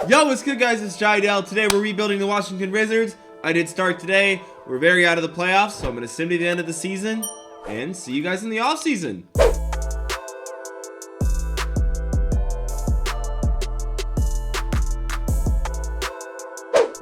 Yo, what's good, guys? It's Jydell. Today we're rebuilding the Washington Wizards. I did start today. We're very out of the playoffs, so I'm going to sim to the end of the season and see you guys in the offseason.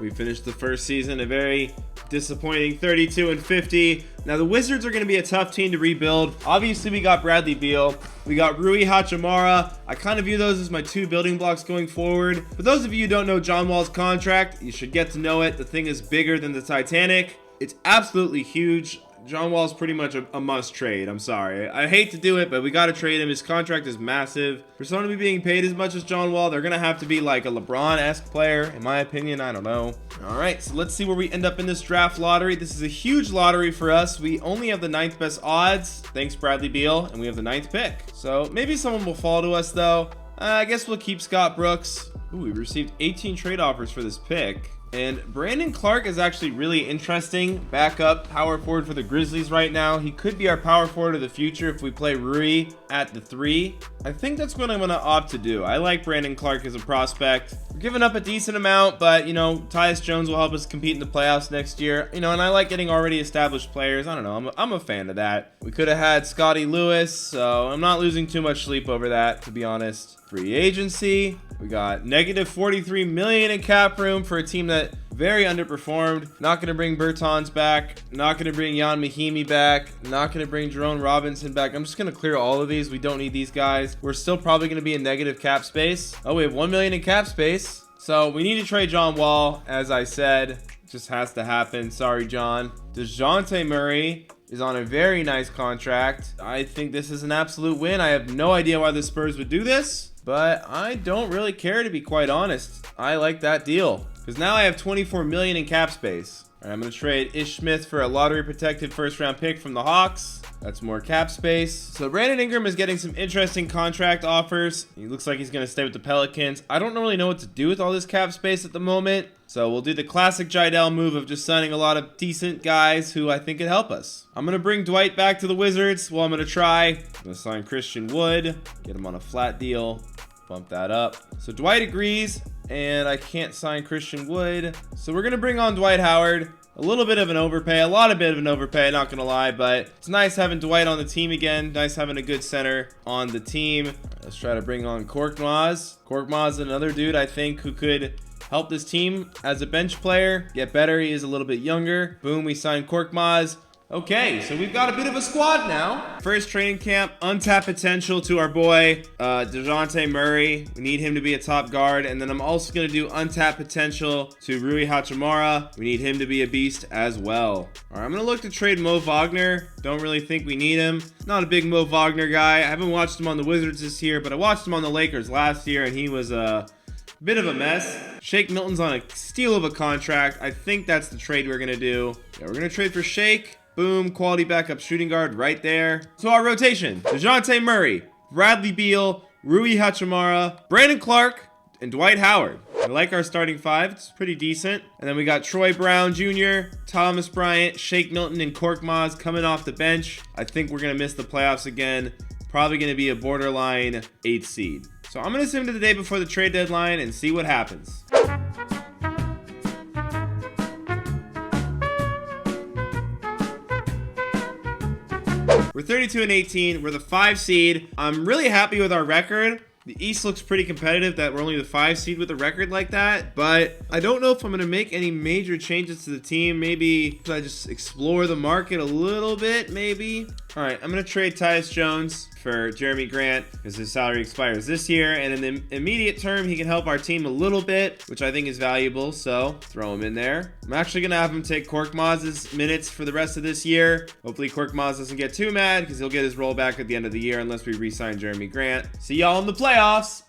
We finished the first season a very disappointing 32-50. Now the Wizards are going to be a tough team to rebuild. Obviously we got Bradley Beal, we got Rui Hachimura. I kind of view those as my two building blocks going forward. For those of you who don't know John Wall's contract, you should get to know it. The thing is bigger than the Titanic. It's absolutely huge. John Wall's pretty much a must trade. I'm sorry. I hate to do it, but we got to trade him. His contract is massive. For someone to be being paid as much as John Wall, they're going to have to be like a LeBron-esque player, in my opinion. I don't know. All right, so let's see where we end up in this draft lottery. This is a huge lottery for us. We only have the 9th best odds, thanks Bradley Beal, and we have the 9th pick. So maybe someone will fall to us, though. I guess we'll keep Scott Brooks. Ooh, we received 18 trade offers for this pick. And Brandon Clark is actually really interesting. Backup power forward for the Grizzlies right now. He could be our power forward of the future if we play Rui at the 3. I think that's what I'm going to opt to do. I like Brandon Clark as a prospect. We're giving up a decent amount, but, you know, Tyus Jones will help us compete in the playoffs next year. You know, and I like getting already established players. I don't know. I'm a fan of that. We could have had Scotty Lewis, so I'm not losing too much sleep over that, to be honest. Free agency. We got negative $43 million in cap room for a team that very underperformed. Not going to bring Bertans back. Not going to bring Jan Mahimi back. Not going to bring Jerome Robinson back. I'm just going to clear all of these. We don't need these guys. We're still probably going to be in negative cap space. Oh, we have $1 million in cap space. So we need to trade John Wall, as I said. Just has to happen. Sorry, John. DeJounte Murray is on a very nice contract. I think this is an absolute win. I have no idea why the Spurs would do this, but I don't really care, to be quite honest. I like that deal because now I have $24 million in cap space. All right, I'm going to trade Ish Smith for a lottery protected first round pick from the Hawks. That's more cap space. So Brandon Ingram is getting some interesting contract offers. He looks like he's going to stay with the Pelicans. I don't really know what to do with all this cap space at the moment. So we'll do the classic Jydell move of just signing a lot of decent guys who I think could help us. I'm going to bring Dwight back to the Wizards. Well, I'm going to try. I'm going to sign Christian Wood, get him on a flat deal, bump that up. So Dwight agrees, and I can't sign Christian Wood. So we're going to bring on Dwight Howard. A little bit of an overpay, not going to lie, but it's nice having Dwight on the team again. Nice having a good center on the team. Let's try to bring on Korkmaz. Korkmaz is another dude I think who could help this team as a bench player, get better. He is a little bit younger. Boom, we signed Korkmaz. Okay, so we've got a bit of a squad now. First training camp, untapped potential to our boy, DeJounte Murray. We need him to be a top guard. And then I'm also going to do untapped potential to Rui Hachimura. We need him to be a beast as well. All right, I'm going to look to trade Mo Wagner. Don't really think we need him. Not a big Mo Wagner guy. I haven't watched him on the Wizards this year, but I watched him on the Lakers last year, and he was a bit of a mess. Shake Milton's on a steal of a contract. I think that's the trade we're going to do. Yeah, we're going to trade for Shake. Boom, quality backup shooting guard right there. So our rotation, DeJounte Murray, Bradley Beal, Rui Hachimura, Brandon Clark, and Dwight Howard. I like our starting 5. It's pretty decent. And then we got Troy Brown Jr., Thomas Bryant, Shake Milton, and Korkmaz coming off the bench. I think we're going to miss the playoffs again. Probably going to be a borderline 8th seed. So I'm going to sim to the day before the trade deadline and see what happens. We're 32-18. We're the 5 seed. I'm really happy with our record. The East looks pretty competitive that we're only the 5 seed with a record like that, but I don't know if I'm going to make any major changes to the team. Maybe I just explore the market a little bit, maybe. All right, I'm going to trade Tyus Jones for Jeremy Grant because his salary expires this year, and in the immediate term, he can help our team a little bit, which I think is valuable, so throw him in there. I'm actually going to have him take Korkmaz's minutes for the rest of this year. Hopefully Korkmaz doesn't get too mad because he'll get his role back at the end of the year unless we re-sign Jeremy Grant. See y'all in the playoffs.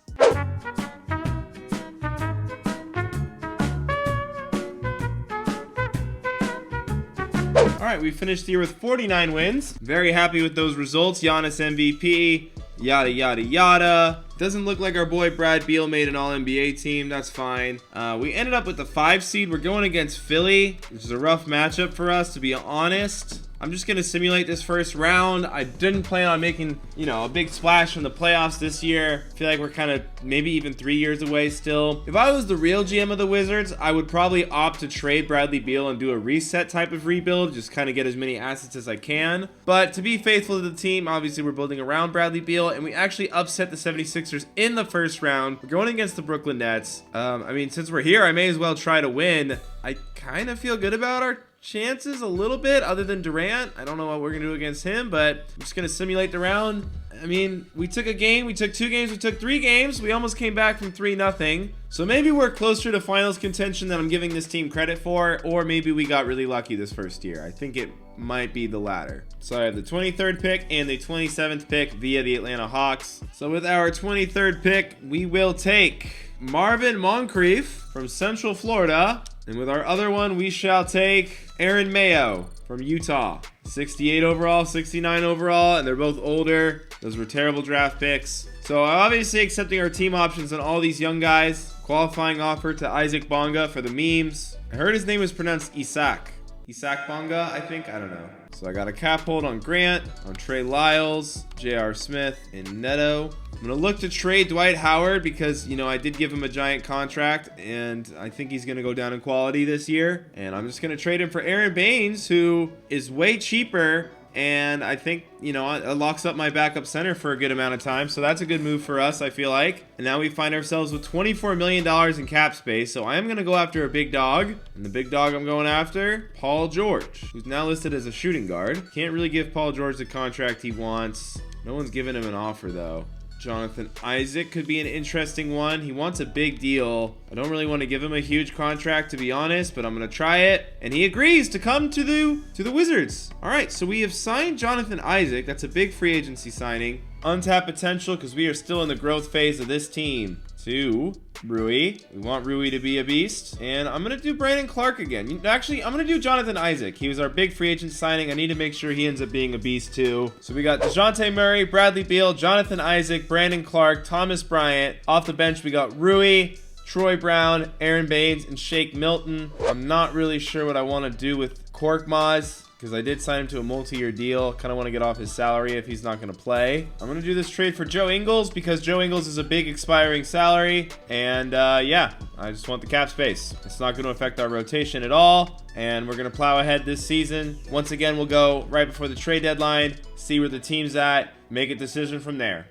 All right, we finished the year with 49 wins. Very happy with those results. Giannis MVP, yada, yada, yada. Doesn't look like our boy Brad Beal made an All-NBA team. That's fine. We ended up with the 5 seed. We're going against Philly, which is a rough matchup for us, to be honest. I'm just going to simulate this first round. I didn't plan on making, a big splash from the playoffs this year. I feel like we're kind of maybe even 3 years away still. If I was the real GM of the Wizards, I would probably opt to trade Bradley Beal and do a reset type of rebuild, just kind of get as many assets as I can. But to be faithful to the team, obviously we're building around Bradley Beal, and we actually upset the 76ers in the first round. We're going against the Brooklyn Nets. Since we're here, I may as well try to win. I kind of feel good about our chances a little bit, other than Durant. I don't know what we're gonna do against him, but I'm just gonna simulate the round. We took a game, we took 2 games, we took 3 games. We almost came back from 3-0. So maybe we're closer to finals contention than I'm giving this team credit for, or maybe we got really lucky this first year. I think it might be the latter. So I have the 23rd pick and the 27th pick via the Atlanta Hawks. So with our 23rd pick, we will take Marvin Moncrief from Central Florida. And with our other one, we shall take Aaron Mayo from Utah. 68 overall, 69 overall, and they're both older. Those were terrible draft picks. So obviously accepting our team options on all these young guys. Qualifying offer to Isaac Bonga for the memes. I heard his name was pronounced Isak. Isak Bonga, I think? I don't know. So I got a cap hold on Grant, on Trey Lyles, J.R. Smith, and Neto. I'm going to look to trade Dwight Howard because, I did give him a giant contract, and I think he's going to go down in quality this year. And I'm just going to trade him for Aaron Baines, who is way cheaper, and I think, it locks up my backup center for a good amount of time. So that's a good move for us, I feel like. And now we find ourselves with $24 million in cap space. So I am going to go after a big dog. And the big dog I'm going after, Paul George, who's now listed as a shooting guard. Can't really give Paul George the contract he wants. No one's giving him an offer, though. Jonathan Isaac could be an interesting one. He wants a big deal. I don't really want to give him a huge contract, to be honest, but I'm going to try it. And he agrees to come to the Wizards. All right, so we have signed Jonathan Isaac. That's a big free agency signing. Untapped potential because we are still in the growth phase of this team. To Rui. We want Rui to be a beast. And I'm going to do Brandon Clark again. Actually, I'm going to do Jonathan Isaac. He was our big free agent signing. I need to make sure he ends up being a beast too. So we got DeJounte Murray, Bradley Beal, Jonathan Isaac, Brandon Clark, Thomas Bryant. Off the bench, we got Rui, Troy Brown, Aaron Baines, and Shake Milton. I'm not really sure what I want to do with Korkmaz, because I did sign him to a multi-year deal. Kind of want to get off his salary if he's not going to play. I'm going to do this trade for Joe Ingles because Joe Ingles is a big expiring salary. And yeah, I just want the cap space. It's not going to affect our rotation at all. And we're going to plow ahead this season. Once again, we'll go right before the trade deadline, see where the team's at, make a decision from there.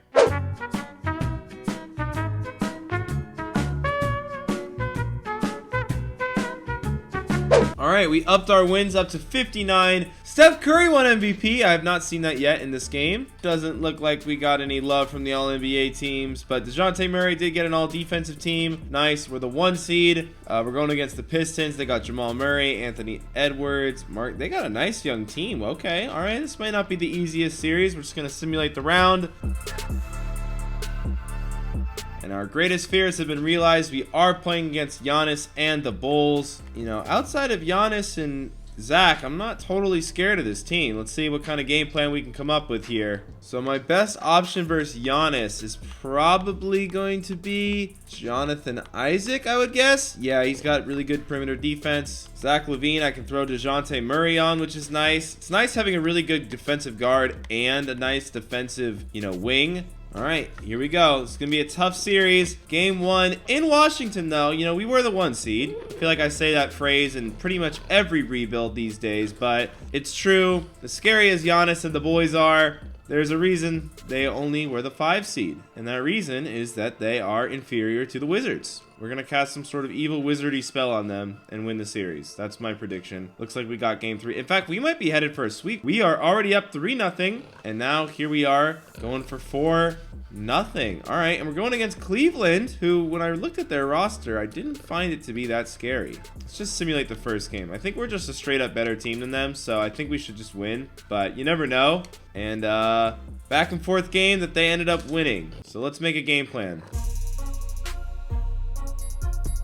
All right, we upped our wins up to 59. Steph Curry won MVP. I have not seen that yet in this game. Doesn't look like we got any love from the All-NBA teams, but DeJounte Murray did get an all-defensive team. Nice. We're the 1 seed. We're going against the Pistons. They got Jamal Murray, Anthony Edwards, Mark. They got a nice young team. Okay, all right. This might not be the easiest series. We're just going to simulate the round. And our greatest fears have been realized. We are playing against Giannis and the Bulls. Outside of Giannis and Zach, I'm not totally scared of this team. Let's see what kind of game plan we can come up with here. So my best option versus Giannis is probably going to be Jonathan Isaac, I would guess. Yeah, he's got really good perimeter defense. Zach LaVine, I can throw DeJounte Murray on, which is nice. It's nice having a really good defensive guard and a nice defensive, wing. All right, here we go. It's going to be a tough series. Game 1 in Washington, though. We were the 1 seed. I feel like I say that phrase in pretty much every rebuild these days, but it's true. As scary as Giannis and the boys are, there's a reason they only were the 5 seed. And that reason is that they are inferior to the Wizards. We're going to cast some sort of evil wizardy spell on them and win the series. That's my prediction. Looks like we got game 3. In fact, we might be headed for a sweep. We are already up 3-0. And now here we are going for 4-0. All right, and we're going against Cleveland, who, when I looked at their roster, I didn't find it to be that scary. Let's just simulate the first game. I think we're just a straight up better team than them, so I think we should just win. But you never know. And back and forth game that they ended up winning. So let's make a game plan.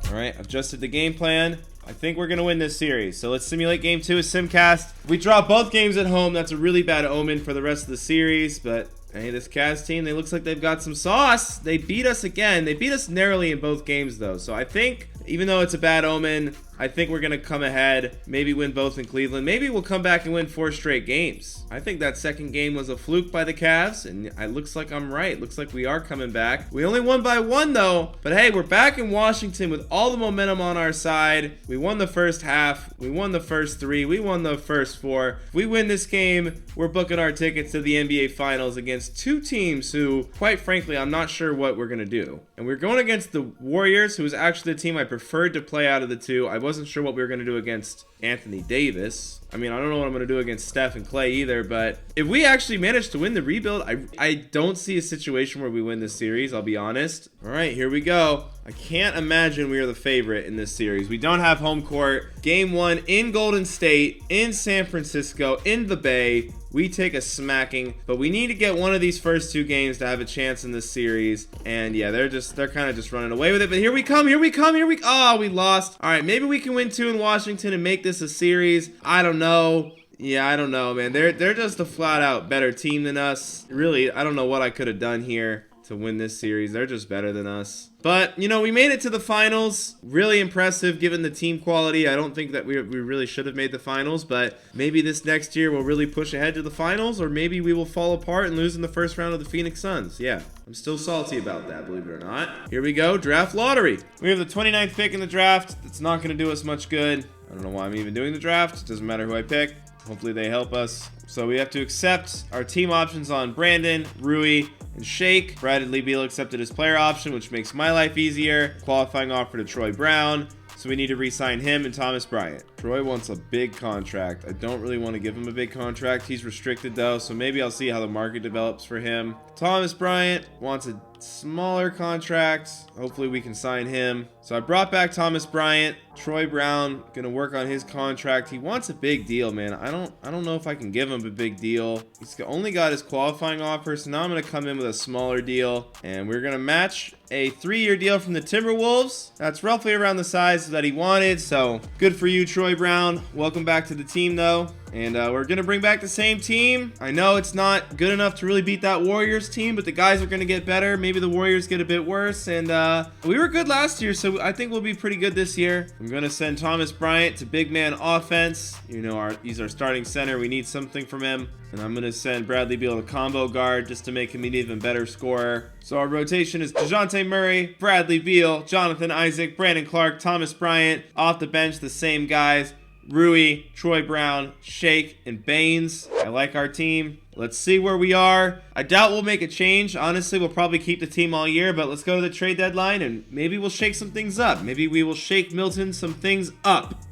All right, adjusted the game plan. I think we're going to win this series. So let's simulate game 2 of Simcast. If we draw both games at home, that's a really bad omen for the rest of the series. But hey, this Cavs team, they looks like they've got some sauce. They beat us again. They beat us narrowly in both games, though. So I think, even though it's a bad omen, I think we're going to come ahead, maybe win both in Cleveland. Maybe we'll come back and win 4 straight games. I think that second game was a fluke by the Cavs, and it looks like I'm right. Looks like we are coming back. We only won by 1 though, but hey, we're back in Washington with all the momentum on our side. We won the first half. We won the first 3. We won the first 4. If we win this game, we're booking our tickets to the NBA Finals against 2 teams who, quite frankly, I'm not sure what we're going to do. And we're going against the Warriors, who is actually the team I preferred to play out of the 2. I wasn't sure what we were going to do against Anthony Davis. I mean, I don't know what I'm going to do against Steph and Clay either, but if we actually manage to win the rebuild, I don't see a situation where we win this series, I'll be honest. All right, here we go. I can't imagine we are the favorite in this series. We don't have home court. Game 1 in Golden State, in San Francisco, in the Bay. We take a smacking, but we need to get one of these first 2 games to have a chance in this series. And yeah, they're kind of just running away with it. But here we come. Oh, we lost. All right, maybe we can win 2 in Washington and make this a series. I don't know. Yeah, I don't know, man. They're just a flat out better team than us. Really, I don't know what I could have done here to win this series. They're just better than us. But, you know, we made it to the finals. Really impressive given the team quality. I don't think that we really should have made the finals, but maybe this next year we'll really push ahead to the finals, or maybe we will fall apart and lose in the first round of the Phoenix Suns. Yeah, I'm still salty about that, believe it or not. Here we go, draft lottery. We have the 29th pick in the draft. It's not going to do us much good. I don't know why I'm even doing the draft. It doesn't matter who I pick. Hopefully they help us. So we have to accept our team options on Brandon, Rui, and Shake. Bradley Beal accepted his player option, which makes my life easier. Qualifying offer to Troy Brown. So we need to re-sign him and Thomas Bryant. Troy wants a big contract. I don't really want to give him a big contract. He's restricted though, so maybe I'll see how the market develops for him. Thomas Bryant wants a smaller contract. Hopefully we can sign him. So I brought back Thomas Bryant. Troy Brown gonna work on his contract. He wants a big deal, man. I don't know if I can give him a big deal. He's only got his qualifying offer, so now I'm gonna come in with a smaller deal, and we're gonna match a 3-year deal from the Timberwolves. That's roughly around the size that he wanted, so good for you, Troy Brown. Welcome back to the team though. And we're going to bring back the same team. I know it's not good enough to really beat that Warriors team, but the guys are going to get better. Maybe the Warriors get a bit worse. And we were good last year, so I think we'll be pretty good this year. I'm going to send Thomas Bryant to big man offense. You know, he's our starting center. We need something from him. And I'm going to send Bradley Beal to combo guard just to make him an even better scorer. So our rotation is DeJounte Murray, Bradley Beal, Jonathan Isaac, Brandon Clark, Thomas Bryant. Off the bench, the same guys. Rui, Troy Brown, Shake, and Baines. I like our team. Let's see where we are. I doubt we'll make a change. Honestly, we'll probably keep the team all year, but let's go to the trade deadline and maybe we'll shake some things up. Maybe we will shake Milton some things up.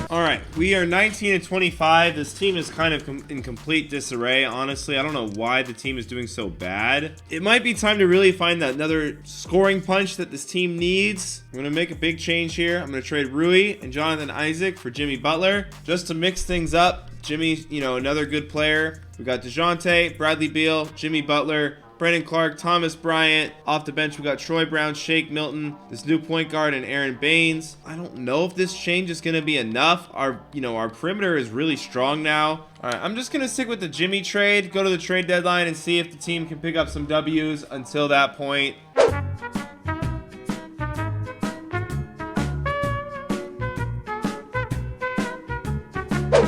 All right, we are 19-25. This team is kind of in complete disarray. Honestly, I don't know why the team is doing so bad. It might be time to really find that another scoring punch that this team needs. I'm going to make a big change here. I'm going to trade Rui and Jonathan Isaac for Jimmy Butler just to mix things up. Jimmy, you know, another good player. We got DeJounte, Bradley Beal, Jimmy Butler, Brandon Clark, Thomas Bryant. Off the bench, we got Troy Brown, Shake Milton, this new point guard, and Aaron Baines. I don't know if this change is going to be enough. Our perimeter is really strong now. All right, I'm just going to stick with the Jimmy trade, go to the trade deadline, and see if the team can pick up some W's until that point.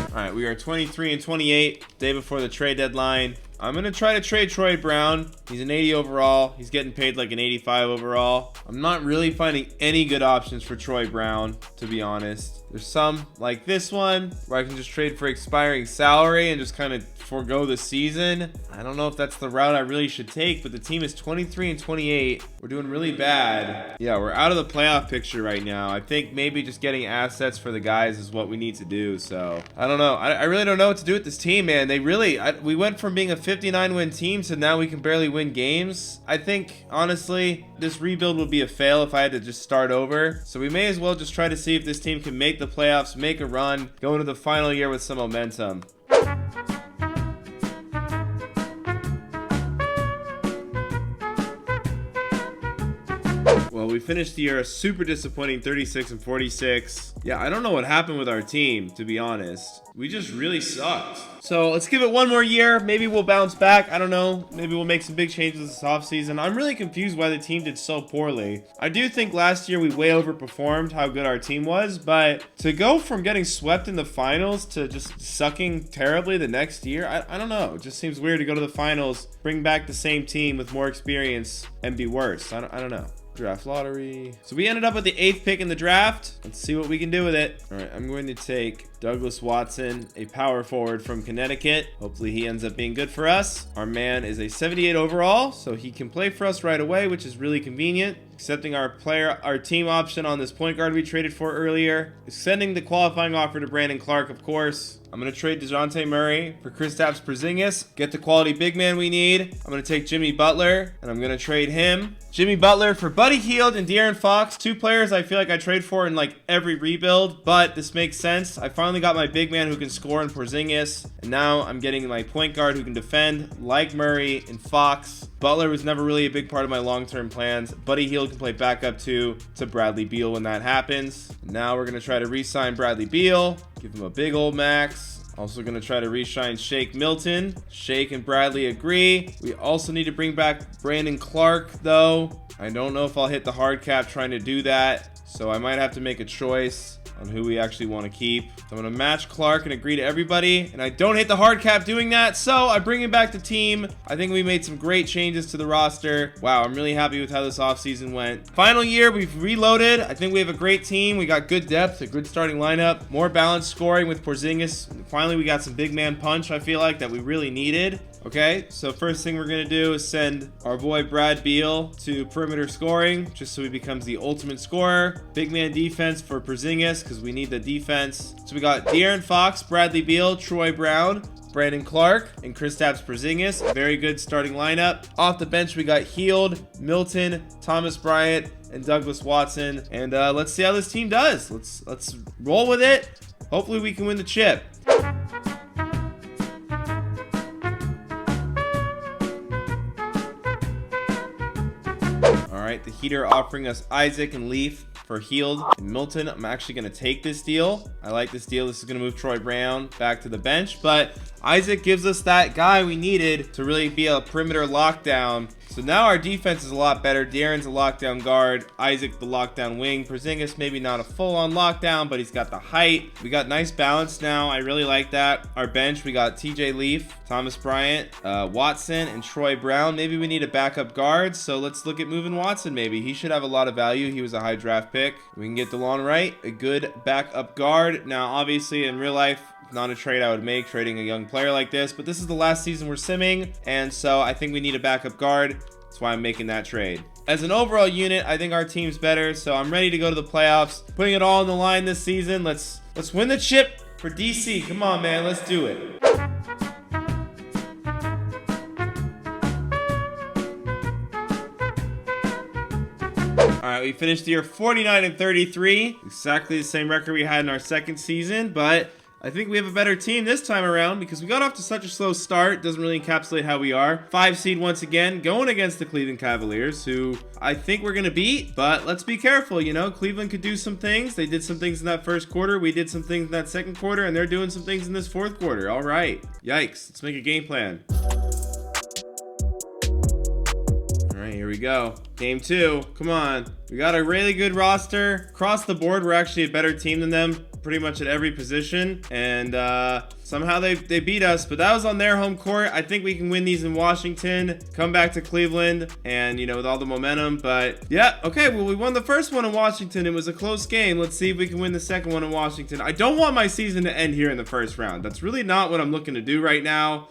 All right, we are 23-28, day before the trade deadline. I'm going to try to trade Troy Brown. He's an 80 overall. He's getting paid like an 85 overall. I'm not really finding any good options for Troy Brown, to be honest. There's some like this one where I can just trade for expiring salary and just kind of forego the season. I don't know if that's the route I really should take, but the team is 23-28. We're doing really bad. Yeah, we're out of the playoff picture right now. I think maybe just getting assets for the guys is what we need to do. So I don't know. I really don't know what to do with this team, man. We went from being a 59-win team to now we can barely win games. I think, honestly, this rebuild would be a fail if I had to just start over. So we may as well just try to see if this team can make the playoffs, make a run, go into the final year with some momentum. Well, we finished the year a super disappointing 36-46. Yeah, I don't know what happened with our team, to be honest. We just really sucked. So let's give it one more year. Maybe we'll bounce back. I don't know. Maybe we'll make some big changes this offseason. I'm really confused why the team did so poorly. I do think last year we way overperformed how good our team was, but to go from getting swept in the finals to just sucking terribly the next year, I don't know. It just seems weird to go to the finals, bring back the same team with more experience, and be worse. I don't know. Draft lottery. So we ended up with the 8th pick in the draft. Let's see what we can do with it. All right, I'm going to take Douglas Watson, a power forward from Connecticut. Hopefully he ends up being good for us. Our man is a 78 overall, so he can play for us right away, which is really convenient. Accepting our team option on this point guard we traded for earlier. Sending the qualifying offer to Brandon Clark, of course. I'm going to trade DeJounte Murray for Kristaps Porzingis. Get the quality big man we need. I'm going to take Jimmy Butler, and I'm going to trade him. Jimmy Butler for Buddy Hield and De'Aaron Fox. 2 players I feel like I trade for in like every rebuild, but this makes sense. I finally got my big man who can score in Porzingis, and now I'm getting my point guard who can defend like Murray and Fox. Butler was never really a big part of my long-term plans. Buddy Hield can play backup to Bradley Beal when that happens. Now we're going to try to re-sign Bradley Beal, give him a big old max. Also going to try to re-sign Shake Milton. Shake and Bradley agree. We also need to bring back Brandon Clark, though. I don't know if I'll hit the hard cap trying to do that, so I might have to make a choice on who we actually want to keep. So I'm going to match Clark and agree to everybody, and I don't hit the hard cap doing that, so I bring him back to team. I think we made some great changes to the roster. Wow, I'm really happy with how this offseason went. Final year, we've reloaded. I think we have a great team. We got good depth, a good starting lineup, more balanced scoring with Porzingis. Finally, we got some big man punch, I feel like, that we really needed. Okay, so first thing we're going to do is send our boy Brad Beal to perimeter scoring, just so he becomes the ultimate scorer. Big man defense for Porzingis, because we need the defense. So we got De'Aaron Fox, Bradley Beal, Troy Brown, Brandon Clark, and Kristaps Porzingis. Very good starting lineup. Off the bench, we got Hield, Milton, Thomas Bryant, and Douglas Watson. And let's see how this team does. Let's roll with it. Hopefully we can win the chip. All right, the Heat are offering us Isaac and Leaf for Hield and Milton. I'm actually going to take this deal. I like this deal. This is going to move Troy Brown back to the bench, but Isaac gives us that guy we needed to really be a perimeter lockdown. So now our defense is a lot better. De'Aaron's a lockdown guard. Isaac the lockdown wing. Porzingis maybe not a full-on lockdown, but he's got the height. We got nice balance now. I really like that. Our bench, we got TJ Leaf, Thomas Bryant, Watson, and Troy Brown. Maybe we need a backup guard, so let's look at moving Watson maybe. He should have a lot of value. He was a high draft pick. We can get DeLon Wright, a good backup guard. Now, obviously, in real life, not a trade I would make, trading a young player like this, but this is the last season we're simming, and so I think we need a backup guard. That's why I'm making that trade. As an overall unit, I think our team's better, so I'm ready to go to the playoffs. Putting it all on the line this season. Let's win the chip for DC. Come on, man. Let's do it. All right, we finished the year 49-33. Exactly the same record we had in our second season, but I think we have a better team this time around because we got off to such a slow start. Doesn't really encapsulate how we are. 5 seed once again, going against the Cleveland Cavaliers, who I think we're going to beat, but let's be careful. You know, Cleveland could do some things. They did some things in that first quarter. We did some things in that second quarter, and they're doing some things in this fourth quarter. All right. Yikes. Let's make a game plan. All right, here we go. Game 2. Come on. We got a really good roster. Across the board, we're actually a better team than them pretty much at every position, and somehow they beat us, but that was on their home court. I think we can win these in Washington, come back to Cleveland, and you know, with all the momentum. But yeah, okay, well, we won the first one in Washington. It was a close game. Let's see if we can win the second one in Washington. I don't want my season to end here in the first round. That's really not what I'm looking to do right now.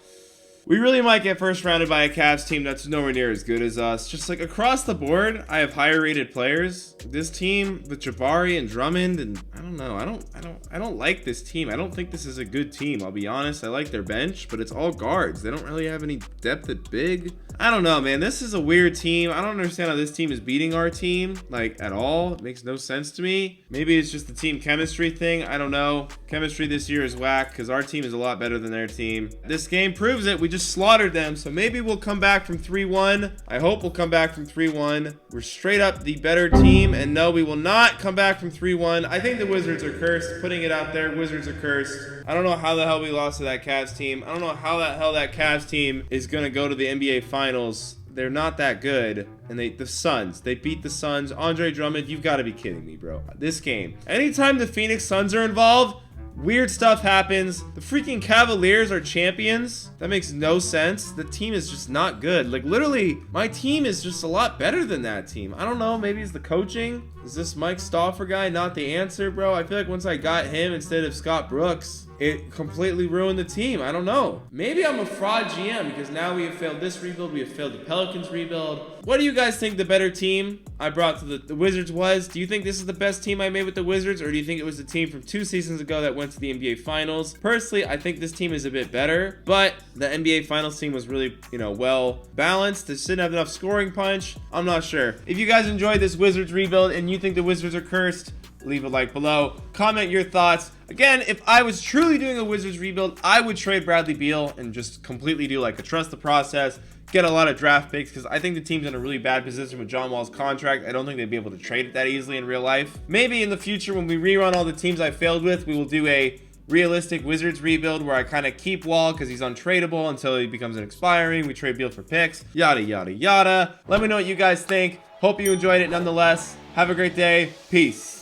We really might get first rounded by a Cavs team that's nowhere near as good as us. Just like across the board, I have higher rated players. This team with Jabari and Drummond, and I don't know. I don't like this team. I don't think this is a good team. I'll be honest. I like their bench, but it's all guards. They don't really have any depth at big. I don't know, man. This is a weird team. I don't understand how this team is beating our team, like, at all. It makes no sense to me. Maybe it's just the team chemistry thing. I don't know. Chemistry this year is whack because our team is a lot better than their team. This game proves it. We just slaughtered them. So maybe we'll come back from 3-1. I hope we'll come back from 3-1. We're straight up the better team. And no, we will not come back from 3-1. I think the Wizards are cursed. Putting it out there, Wizards are cursed. I don't know how the hell we lost to that Cavs team. I don't know how the hell that Cavs team is going to go to the NBA Finals. They're not that good. And the Suns, they beat the Suns. Andre Drummond, you've got to be kidding me, bro. This game, anytime the Phoenix Suns are involved, weird stuff happens. The freaking Cavaliers are champions. That makes no sense. The team is just not good. Like, literally, my team is just a lot better than that team. I don't know. Maybe it's the coaching. Is this Mike Stauffer guy not the answer, bro? I feel like once I got him instead of Scott Brooks, it completely ruined the team. I don't know. Maybe I'm a fraud GM because now we have failed this rebuild. We have failed the Pelicans rebuild. What do you guys think the better team I brought to the Wizards was? Do you think this is the best team I made with the Wizards, or do you think it was the team from 2 seasons ago that went to the NBA Finals? Personally, I think this team is a bit better, but the NBA Finals team was really, well balanced. They didn't have enough scoring punch. I'm not sure. If you guys enjoyed this Wizards rebuild and you think the Wizards are cursed, leave a like below. Comment your thoughts. Again, if I was truly doing a Wizards rebuild, I would trade Bradley Beal and just completely do like a trust the process, get a lot of draft picks, because I think the team's in a really bad position with John Wall's contract. I don't think they'd be able to trade it that easily in real life. Maybe in the future when we rerun all the teams I failed with, we will do a realistic Wizards rebuild where I kind of keep Wall because he's untradeable until he becomes an expiring. We trade Beal for picks, yada, yada, yada. Let me know what you guys think. Hope you enjoyed it nonetheless. Have a great day. Peace.